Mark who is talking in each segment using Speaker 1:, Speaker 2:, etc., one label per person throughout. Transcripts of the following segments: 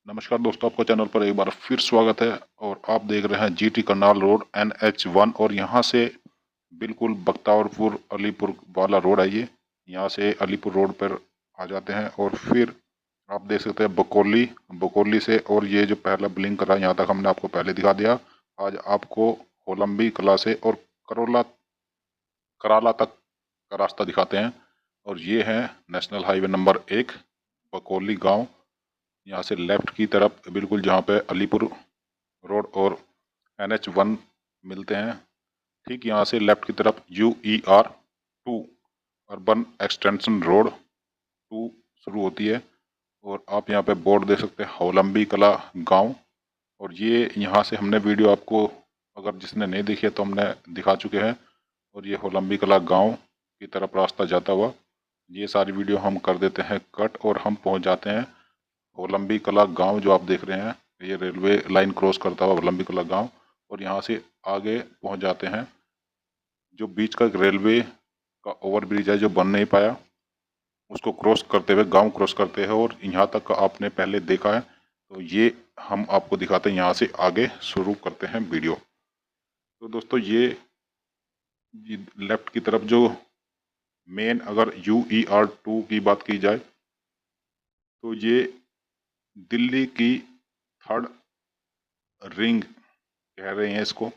Speaker 1: नमस्कार दोस्तों, आपका चैनल पर एक बार फिर स्वागत है। और आप देख रहे हैं जीटी करनाल रोड NH1। और यहाँ से बिल्कुल बख्तावरपुर अलीपुर वाला रोड है ये। यहाँ से अलीपुर रोड पर आ जाते हैं और फिर आप देख सकते हैं बकोली बकोली से। और ये जो पहला ब्लिंक कर रहा है यहाँ तक हमने आपको पहले दिखा दिया। आज आपको होलंबी कला से और कराला तक का रास्ता दिखाते हैं। और ये है नेशनल हाईवे नंबर 1 बकोली गाँव। यहाँ से लेफ्ट की तरफ बिल्कुल जहाँ पे अलीपुर रोड और NH1 मिलते हैं, ठीक यहाँ से लेफ्ट की तरफ UER 2 अर्बन एक्सटेंशन रोड 2 शुरू होती है। और आप यहाँ पे बोर्ड देख सकते हैं होलंबी कला गांव। और ये यहाँ से हमने वीडियो आपको, अगर जिसने नहीं देखी है तो हमने दिखा चुके हैं। और ये होलंबी कला गांव की तरफ रास्ता जाता हुआ ये सारी वीडियो हम कर देते हैं कट और हम पहुँच जाते हैं होलंबी कला गांव। जो आप देख रहे हैं ये रेलवे लाइन क्रॉस करता हुआ होलंबी कला गांव। और यहाँ से आगे पहुँच जाते हैं जो बीच का रेलवे का ओवर ब्रिज है जो बन नहीं पाया, उसको क्रॉस करते हुए गांव क्रॉस करते हैं। और यहाँ तक का आपने पहले देखा है, तो ये हम आपको दिखाते हैं। यहाँ से आगे शुरू करते हैं वीडियो। तो दोस्तों ये लेफ्ट की तरफ जो मेन, अगर UER 2 की बात की जाए तो ये दिल्ली की थर्ड रिंग कह रहे हैं इसको।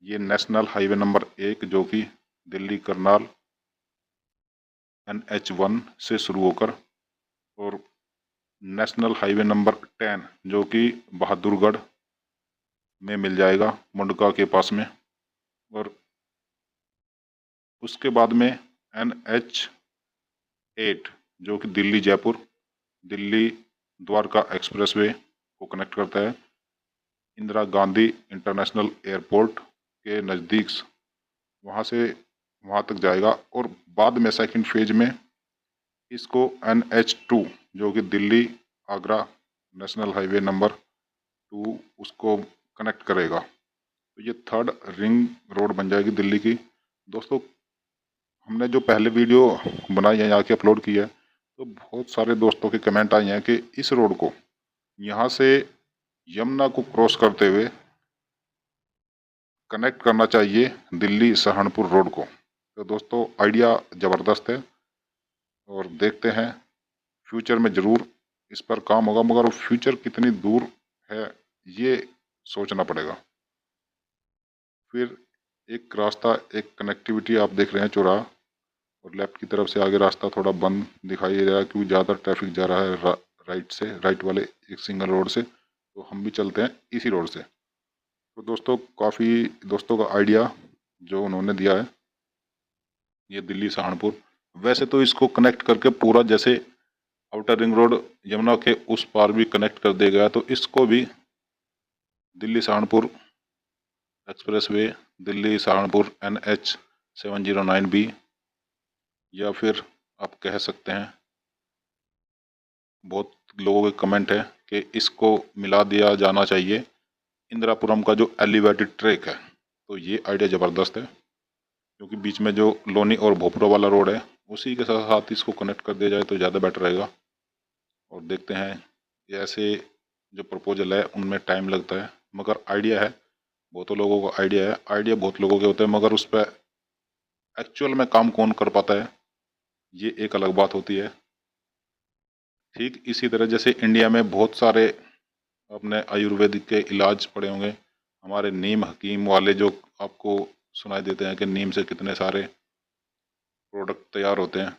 Speaker 1: ये नेशनल हाईवे नंबर 1 जो कि दिल्ली करनाल NH1 से शुरू होकर, और नेशनल हाईवे नंबर 10 जो कि बहादुरगढ़ में मिल जाएगा मुंडका के पास में। और उसके बाद में NH8 जो कि दिल्ली जयपुर दिल्ली द्वारका एक्सप्रेसवे को कनेक्ट करता है इंदिरा गांधी इंटरनेशनल एयरपोर्ट के नज़दीक, वहाँ से वहाँ तक जाएगा। और बाद में सेकंड फेज में इसको NH2 जो कि Delhi Agra national highway number 2 उसको कनेक्ट करेगा। तो ये थर्ड रिंग रोड बन जाएगी दिल्ली की। दोस्तों हमने जो पहले वीडियो बनाई है यहाँ की अपलोड की है, तो बहुत सारे दोस्तों के कमेंट आए हैं कि इस रोड को यहाँ से यमुना को क्रॉस करते हुए कनेक्ट करना चाहिए दिल्ली सहारनपुर रोड को। तो दोस्तों आइडिया ज़बरदस्त है और देखते हैं फ्यूचर में ज़रूर इस पर काम होगा, मगर वो फ्यूचर कितनी दूर है ये सोचना पड़ेगा। फिर एक रास्ता, एक कनेक्टिविटी आप देख रहे हैं चौराहा, और लेफ्ट की तरफ से आगे रास्ता थोड़ा बंद दिखाई दे रहा है क्योंकि ज़्यादा ट्रैफिक जा रहा है राइट से, राइट वाले एक सिंगल रोड से। तो हम भी चलते हैं इसी रोड से। तो दोस्तों काफ़ी दोस्तों का आइडिया जो उन्होंने दिया है ये दिल्ली सहारनपुर, वैसे तो इसको कनेक्ट करके पूरा जैसे आउटर रिंग रोड यमुना के उस पार भी कनेक्ट कर दिया गया, तो इसको भी दिल्ली सहारनपुर एक्सप्रेसवे दिल्ली सहारनपुर NH709B, या फिर आप कह सकते हैं, बहुत लोगों के कमेंट है कि इसको मिला दिया जाना चाहिए इंदिरापुरम का जो एलिवेटेड ट्रैक है। तो ये आइडिया ज़बरदस्त है क्योंकि बीच में जो लोनी और भोपरा वाला रोड है उसी के साथ साथ इसको कनेक्ट कर दिया जाए तो ज़्यादा बेटर रहेगा। और देखते हैं ये ऐसे जो प्रपोजल है उनमें टाइम लगता है, मगर आइडिया है, बहुतों लोगों को आइडिया है, आइडिया बहुत लोगों के होते हैं, मगर उस पर एक्चुअल में काम कौन कर पाता है ये एक अलग बात होती है। ठीक इसी तरह जैसे इंडिया में बहुत सारे अपने आयुर्वेदिक के इलाज पड़े होंगे, हमारे नीम हकीम वाले जो आपको सुनाई देते हैं कि नीम से कितने सारे प्रोडक्ट तैयार होते हैं।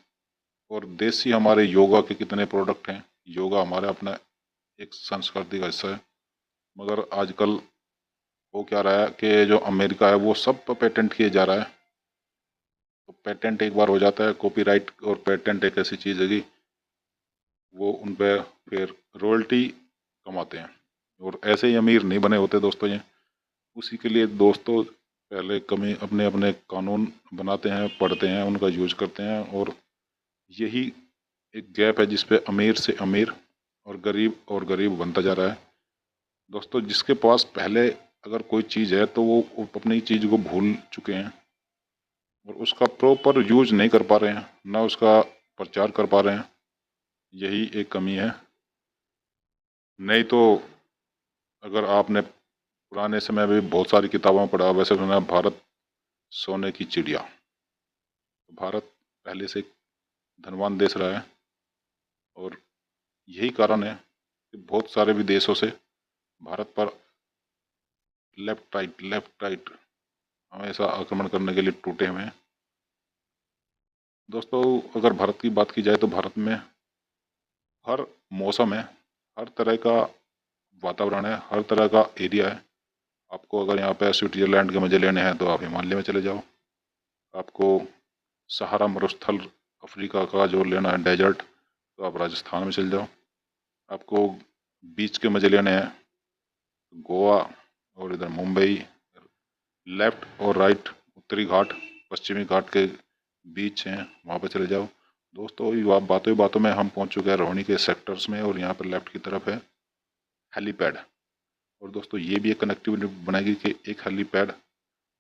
Speaker 1: और देसी हमारे योगा के कितने प्रोडक्ट हैं। योगा हमारा अपना एक संस्कृति का हिस्सा है, मगर आजकल हो क्या रहा है कि जो अमेरिका है वो सब पर पेटेंट किए जा रहा है। तो पेटेंट एक बार हो जाता है, कॉपीराइट और पेटेंट एक ऐसी चीज़ है कि वो उन पर फिर रॉयल्टी कमाते हैं, और ऐसे ही अमीर नहीं बने होते दोस्तों ये। उसी के लिए दोस्तों पहले कमी अपने अपने कानून बनाते हैं, पढ़ते हैं, उनका यूज करते हैं। और यही एक गैप है जिस पे अमीर से अमीर और गरीब बनता जा रहा है। दोस्तों जिसके पास पहले अगर कोई चीज़ है तो वो अपनी चीज़ को भूल चुके हैं और उसका प्रॉपर यूज नहीं कर पा रहे हैं, ना उसका प्रचार कर पा रहे हैं। यही एक कमी है। नहीं तो अगर आपने पुराने समय में बहुत सारी किताबों में पढ़ा, वैसे सुना है भारत सोने की चिड़िया। तो भारत पहले से एक धनवान देश रहा है और यही कारण है कि बहुत सारे विदेशों से भारत पर लेफ्ट राइट हमेशा आक्रमण करने के लिए टूटे हुए हैं। दोस्तों, अगर भारत की बात की जाए तो भारत में हर मौसम है, हर तरह का वातावरण है, हर तरह का एरिया है। आपको अगर यहाँ पे स्विट्जरलैंड के मज़े लेने हैं तो आप हिमालय में चले जाओ। आपको सहारा मरुस्थल अफ्रीका का जो लेना है डेजर्ट, तो आप राजस्थान में चले जाओ। आपको बीच के मज़े लेने हैं गोवा और इधर मुंबई, लेफ्ट और राइट उत्तरी घाट पश्चिमी घाट के बीच हैं, वहाँ पर चले जाओ। दोस्तों, ये बातों ही बातों में हम पहुँच चुके हैं रोहिणी के सेक्टर्स में और यहाँ पर लेफ्ट की तरफ है हेलीपैड। और दोस्तों, ये भी एक कनेक्टिविटी बनाएगी कि एक हेलीपैड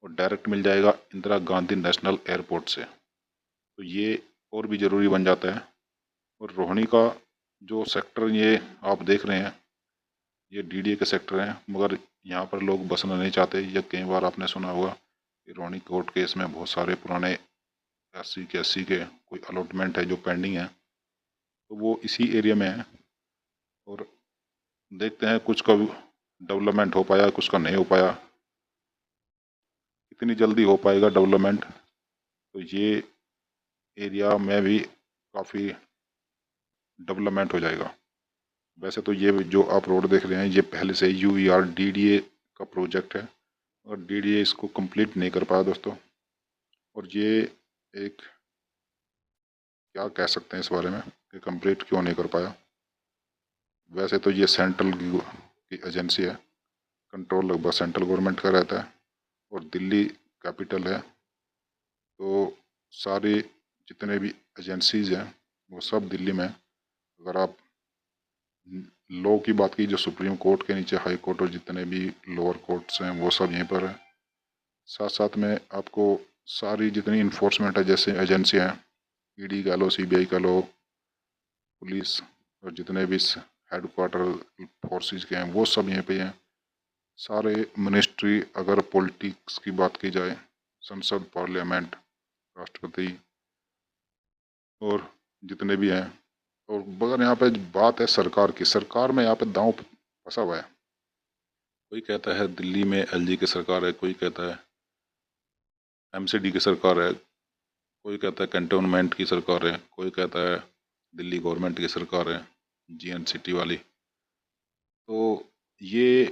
Speaker 1: और डायरेक्ट मिल जाएगा इंदिरा गांधी नेशनल एयरपोर्ट से, तो ये और भी ज़रूरी बन जाता है। और रोहिणी का जो सेक्टर ये आप देख रहे हैं, ये डीडीए के सेक्टर हैं, मगर यहाँ पर लोग बसना नहीं चाहते। या कई बार आपने सुना होगा कि रोहिणी कोर्ट केस में बहुत सारे पुराने एससी के कोई अलॉटमेंट है जो पेंडिंग है, तो वो इसी एरिया में है। और देखते हैं कुछ का डेवलपमेंट हो पाया, कुछ का नहीं हो पाया। कितनी जल्दी हो पाएगा डेवलपमेंट, तो ये एरिया में भी काफ़ी डेवलपमेंट हो जाएगा। वैसे तो ये जो आप रोड देख रहे हैं ये पहले से यूईआर डीडीए का प्रोजेक्ट है और डीडीए इसको कंप्लीट नहीं कर पाया दोस्तों। और ये एक क्या कह सकते हैं इस बारे में कि कंप्लीट क्यों नहीं कर पाया। वैसे तो ये सेंट्रल की एजेंसी है, कंट्रोल लगभग सेंट्रल गवर्नमेंट का रहता है और दिल्ली कैपिटल है, तो सारी जितने भी एजेंसीज हैं वो सब दिल्ली में। अगर आप लॉ की बात की, जो सुप्रीम कोर्ट के नीचे हाई कोर्ट और जितने भी लोअर कोर्ट्स हैं वो सब यहीं पर है। साथ साथ में आपको सारी जितनी इन्फोर्समेंट है जैसे एजेंसियाँ हैं, ईडी कह लो, सीबीआई कह लो, पुलिस और जितने भी हेड क्वार्टर फोर्सेस के हैं वो सब यहीं पे हैं। सारे मिनिस्ट्री, अगर पॉलिटिक्स की बात की जाए, संसद, पार्लियामेंट, राष्ट्रपति और जितने भी हैं। और मगर यहाँ पे बात है सरकार की, सरकार में यहाँ पे दांव फंसा हुआ है। कोई कहता है दिल्ली में एलजी की सरकार है, कोई कहता है एमसीडी की सरकार है, कोई कहता है कैंटोनमेंट की सरकार है, कोई कहता है दिल्ली गवर्नमेंट की सरकार है, जीएनसीटी वाली। तो ये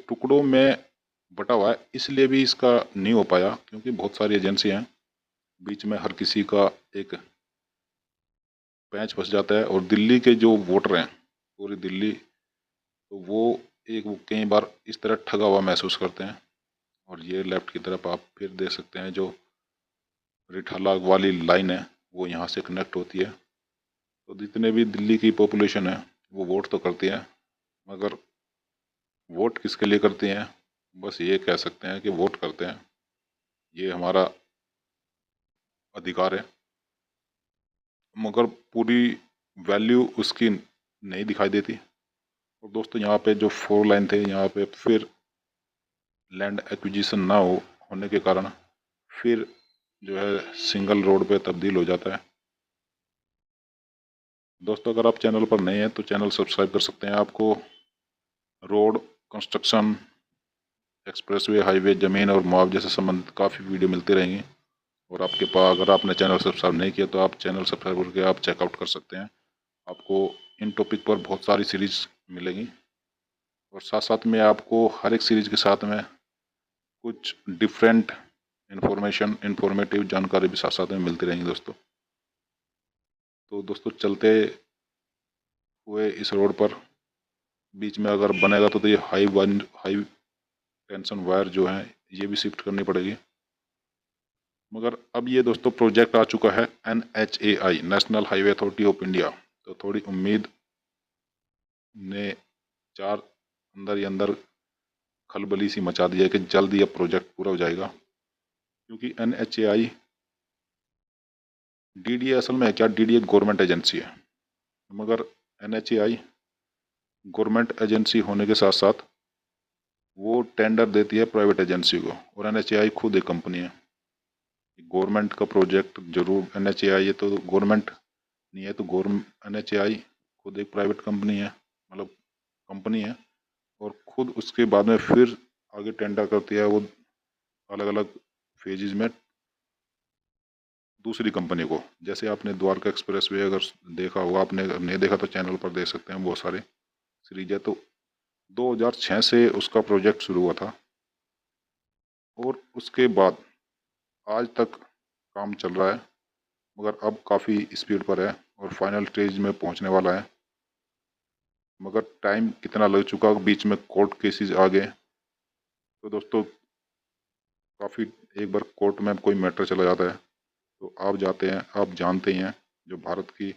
Speaker 1: टुकड़ों में बटा हुआ है, इसलिए भी इसका नहीं हो पाया क्योंकि बहुत सारी एजेंसी हैं, बीच में हर किसी का एक पैंच फंस जाता है। और दिल्ली के जो वोटर हैं, पूरी दिल्ली, तो वो कई बार इस तरह ठगा हुआ महसूस करते हैं। और ये लेफ्ट की तरफ आप फिर देख सकते हैं जो रिठाला वाली लाइन है वो यहाँ से कनेक्ट होती है। तो जितने भी दिल्ली की पॉपुलेशन है वो वोट तो करती है, मगर वोट किसके लिए करती हैं, बस ये कह सकते हैं कि वोट करते हैं, ये हमारा अधिकार है, मगर पूरी वैल्यू उसकी नहीं दिखाई देती। और दोस्तों, यहाँ पे जो 4 लाइन थे, यहाँ पे फिर लैंड एक्विजिशन ना होने के कारण फिर जो है सिंगल रोड पे तब्दील हो जाता है। दोस्तों, अगर आप चैनल पर नए हैं तो चैनल सब्सक्राइब कर सकते हैं। आपको रोड कंस्ट्रक्शन, एक्सप्रेसवे, हाईवे, ज़मीन और मुआवजे से संबंधित काफ़ी वीडियो मिलती रहेंगी। और आपके पास, अगर आपने चैनल सब्सक्राइब नहीं किया तो आप चैनल सब्सक्राइब करके आप चेकआउट कर सकते हैं। आपको इन टॉपिक पर बहुत सारी सीरीज मिलेंगी और साथ साथ में आपको हर एक सीरीज के साथ में कुछ डिफरेंट इंफॉर्मेटिव जानकारी भी साथ साथ में मिलती रहेंगी दोस्तों। तो दोस्तों, चलते हुए इस रोड पर बीच में अगर बनेगा तो ये हाई टेंशन वायर जो है ये भी शिफ्ट करनी पड़ेगी। मगर अब ये दोस्तों प्रोजेक्ट आ चुका है NHAI, national highway authority of India, तो थोड़ी उम्मीद ने चार अंदर ही अंदर खलबली सी मचा दी है कि जल्द ही अब प्रोजेक्ट पूरा हो जाएगा। क्योंकि NHAI DDA असल में है क्या, DDA गवर्नमेंट एजेंसी है, मगर NHAI गवर्नमेंट एजेंसी होने के साथ साथ वो टेंडर देती है प्राइवेट एजेंसी को, और NHAI खुद एक कंपनी है। गवर्नमेंट का प्रोजेक्ट जरूर NHAI है तो गवर्नमेंट नहीं है, तो NHAI खुद एक प्राइवेट कंपनी है, मतलब कंपनी है, और खुद उसके बाद में फिर आगे टेंडर करती है वो अलग अलग फेजेज में दूसरी कंपनी को। जैसे आपने द्वारका एक्सप्रेस वे अगर देखा होगा, आपने अगर नहीं देखा तो चैनल पर देख सकते हैं, बहुत सारे सीरीज है। तो 2006 से उसका प्रोजेक्ट शुरू हुआ था और उसके बाद आज तक काम चल रहा है, मगर अब काफ़ी स्पीड पर है और फाइनल स्टेज में पहुंचने वाला है। मगर टाइम कितना लग चुका, बीच में कोर्ट केसेस आ गए। तो दोस्तों काफ़ी, एक बार कोर्ट में कोई मैटर चला जाता है तो आप जाते हैं, आप जानते ही हैं जो भारत की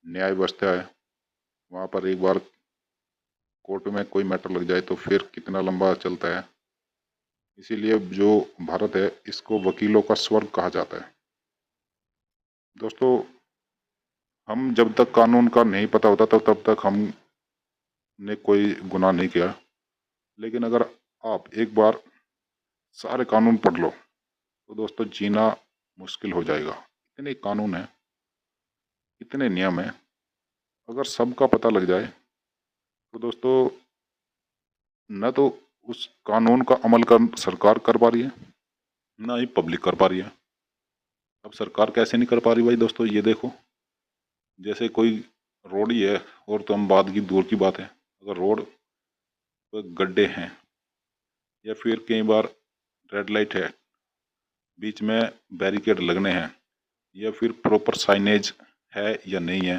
Speaker 1: न्याय व्यवस्था है, वहाँ पर एक बार कोर्ट में कोई मैटर लग जाए तो फिर कितना लंबा चलता है। इसीलिए जो भारत है इसको वकीलों का स्वर्ग कहा जाता है। दोस्तों हम जब तक कानून का नहीं पता होता तब तक हमने कोई गुनाह नहीं किया, लेकिन अगर आप एक बार सारे कानून पढ़ लो तो दोस्तों जीना मुश्किल हो जाएगा। इतने कानून हैं, इतने नियम हैं, अगर सबका पता लग जाए तो दोस्तों न तो उस कानून का अमल कर सरकार कर पा रही है, ना ही पब्लिक कर पा रही है। अब सरकार कैसे नहीं कर पा रही भाई दोस्तों, ये देखो, जैसे कोई रोड ही है, और तो हम बात की दूर की बात है, अगर रोड पर गड्ढे हैं या फिर कई बार रेड लाइट है, बीच में बैरिकेड लगने हैं, या फिर प्रॉपर साइनेज है या नहीं है,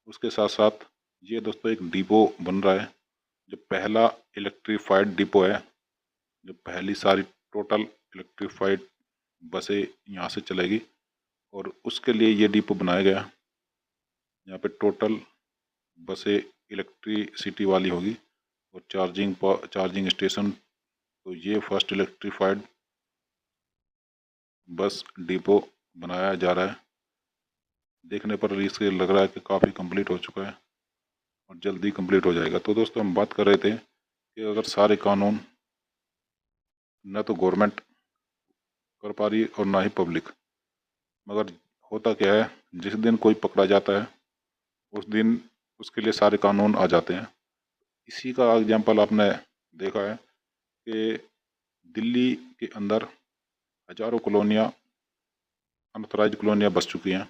Speaker 1: उसके साथ साथ ये दोस्तों एक डिपो बन रहा है, जो पहला इलेक्ट्रीफाइड डिपो है, जो पहली सारी टोटल इलेक्ट्रीफाइड बसें यहाँ से चलेगी, और उसके लिए ये डिपो बनाया गया। यहाँ पे टोटल बसें इलेक्ट्रिसिटी वाली होगी और चार्जिंग स्टेशन। तो ये फर्स्ट इलेक्ट्रीफाइड बस डिपो बनाया जा रहा है। देखने पर इससे लग रहा है कि काफ़ी कंप्लीट हो चुका है और जल्दी कंप्लीट हो जाएगा। तो दोस्तों हम बात कर रहे थे कि अगर सारे कानून न तो गवर्नमेंट कर पा रही और ना ही पब्लिक, मगर होता क्या है, जिस दिन कोई पकड़ा जाता है उस दिन उसके लिए सारे कानून आ जाते हैं। इसी का एग्जाम्पल आपने देखा है कि दिल्ली के अंदर हजारों कॉलोनियाँ, अनऑथराइज कॉलोनियाँ बस चुकी हैं,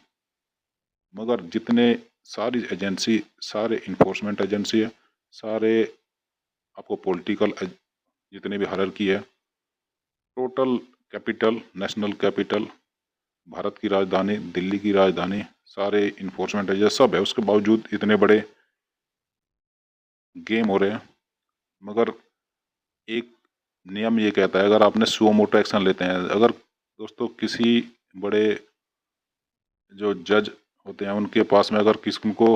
Speaker 1: मगर जितने सारी एजेंसी, सारे इन्फोर्समेंट एजेंसी है, सारे आपको पॉलिटिकल जितने भी हायरार्की है, total capital, national capital, Bharat की राजधानी, दिल्ली की राजधानी, सारे इन्फोर्समेंट एजेंसी सब है, उसके बावजूद इतने बड़े गेम हो रहे हैं। मगर एक नियम ये कहता है, अगर आपने सुओ मोटो एक्शन लेते हैं, अगर दोस्तों किसी बड़े जो जज होते हैं उनके पास में अगर किसी को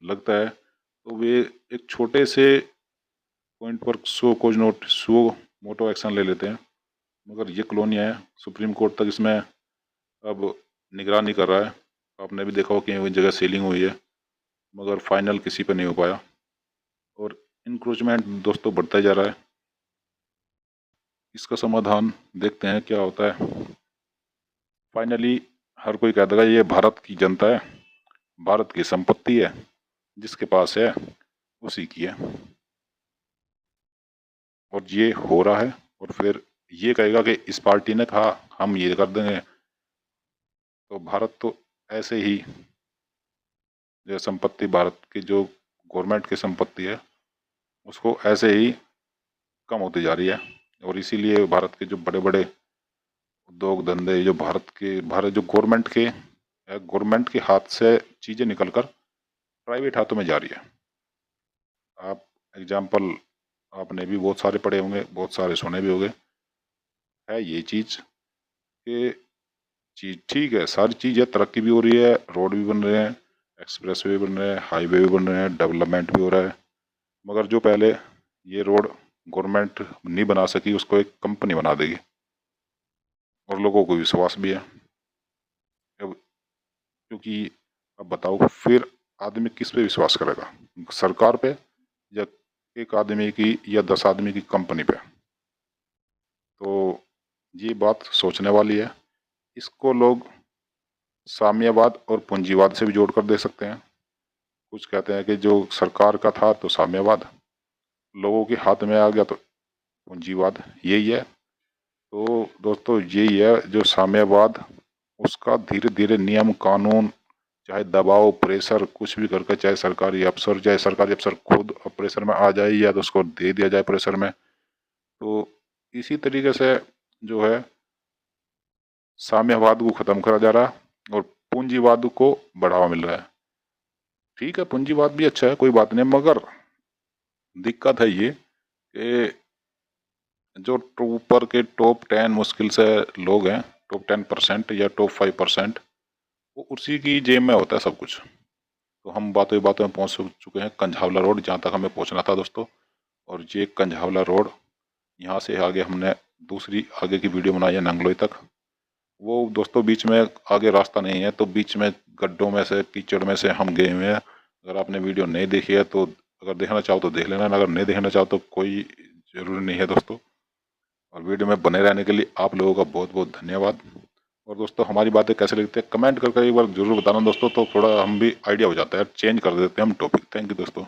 Speaker 1: लगता है तो वे एक छोटे से पॉइंट पर सुओ मोटो एक्शन ले लेते हैं। मगर ये कॉलोनियाँ है, सुप्रीम कोर्ट तक इसमें अब निगरानी कर रहा है। आपने भी देखा हो कि वो जगह सीलिंग हुई है, मगर फाइनल किसी पर नहीं हो पाया और इंक्रोचमेंट दोस्तों बढ़ता ही जा रहा है। इसका समाधान देखते हैं क्या होता है। फाइनली हर कोई कहता है ये भारत की जनता है, भारत की संपत्ति है, जिसके पास है उसी की है, और ये हो रहा है। और फिर ये कहेगा कि इस पार्टी ने कहा हम ये कर देंगे, तो भारत तो ऐसे ही, जो संपत्ति भारत की जो गवर्नमेंट की संपत्ति है उसको ऐसे ही कम होती जा रही है। और इसीलिए भारत के जो बड़े बड़े उद्योग धंधे, जो भारत जो गवर्नमेंट के हाथ से चीज़ें निकलकर प्राइवेट हाथों में जा रही है। आप एग्जाम्पल आपने भी बहुत सारे पढ़े होंगे, बहुत सारे सुने भी होंगे। है ये चीज़ कि चीज़ ठीक है, सारी चीज़ है, तरक्की भी हो रही है, रोड भी बन रहे हैं, एक्सप्रेस वे बन रहे हैं, हाईवे भी बन रहे हैं, डेवलपमेंट भी हो रहा है। मगर जो पहले ये रोड गवर्नमेंट नहीं बना सकी उसको एक कंपनी बना देगी, और लोगों को विश्वास भी है। अब क्योंकि अब बताओ फिर आदमी किस पे विश्वास करेगा। सरकार पे या एक आदमी की या 10 आदमी की कंपनी पे। तो ये बात सोचने वाली है। इसको लोग साम्यवाद और पूंजीवाद से भी जोड़ कर दे सकते हैं। कुछ कहते हैं कि जो सरकार का था तो साम्यवाद, लोगों के हाथ में आ गया तो पूंजीवाद, यही है। तो दोस्तों यही है जो साम्यवाद, उसका धीरे धीरे नियम कानून, चाहे दबाव प्रेशर कुछ भी करके, चाहे सरकारी अफसर खुद प्रेशर में आ जाए या तो उसको दे दिया जाए प्रेशर में। तो इसी तरीके से जो है साम्यवाद को खत्म करा जा रहा है और पूंजीवाद को बढ़ावा मिल रहा है। ठीक है, पूंजीवाद भी अच्छा है, कोई बात नहीं, मगर दिक्कत है ये कि जो ऊपर के टॉप 10 मुश्किल से लोग हैं, टॉप 10% या टॉप 5%, वो उसी की जेब में होता है सब कुछ। तो हम बातों बातों में पहुंच चुके हैं कंझावला रोड, जहाँ तक हमें पहुंचना था दोस्तों। और ये कंझावला रोड, यहाँ से आगे हमने दूसरी आगे की वीडियो बनाई है नंगलोई तक। वो दोस्तों बीच में आगे रास्ता नहीं है, तो बीच में गड्ढों में से कीचड़ में से हम गए हुए हैं। अगर आपने वीडियो नहीं देखी है तो अगर देखना चाहो तो देख लेना, अगर नहीं देखना चाहो तो कोई ज़रूरी नहीं है दोस्तों। और वीडियो में बने रहने के लिए आप लोगों का बहुत बहुत धन्यवाद। और दोस्तों हमारी बातें कैसे लगती है कमेंट करके एक बार जरूर बताना दोस्तों, तो थोड़ा हम भी आइडिया हो जाता है, चेंज कर देते हैं हम टॉपिक। थैंक यू दोस्तों।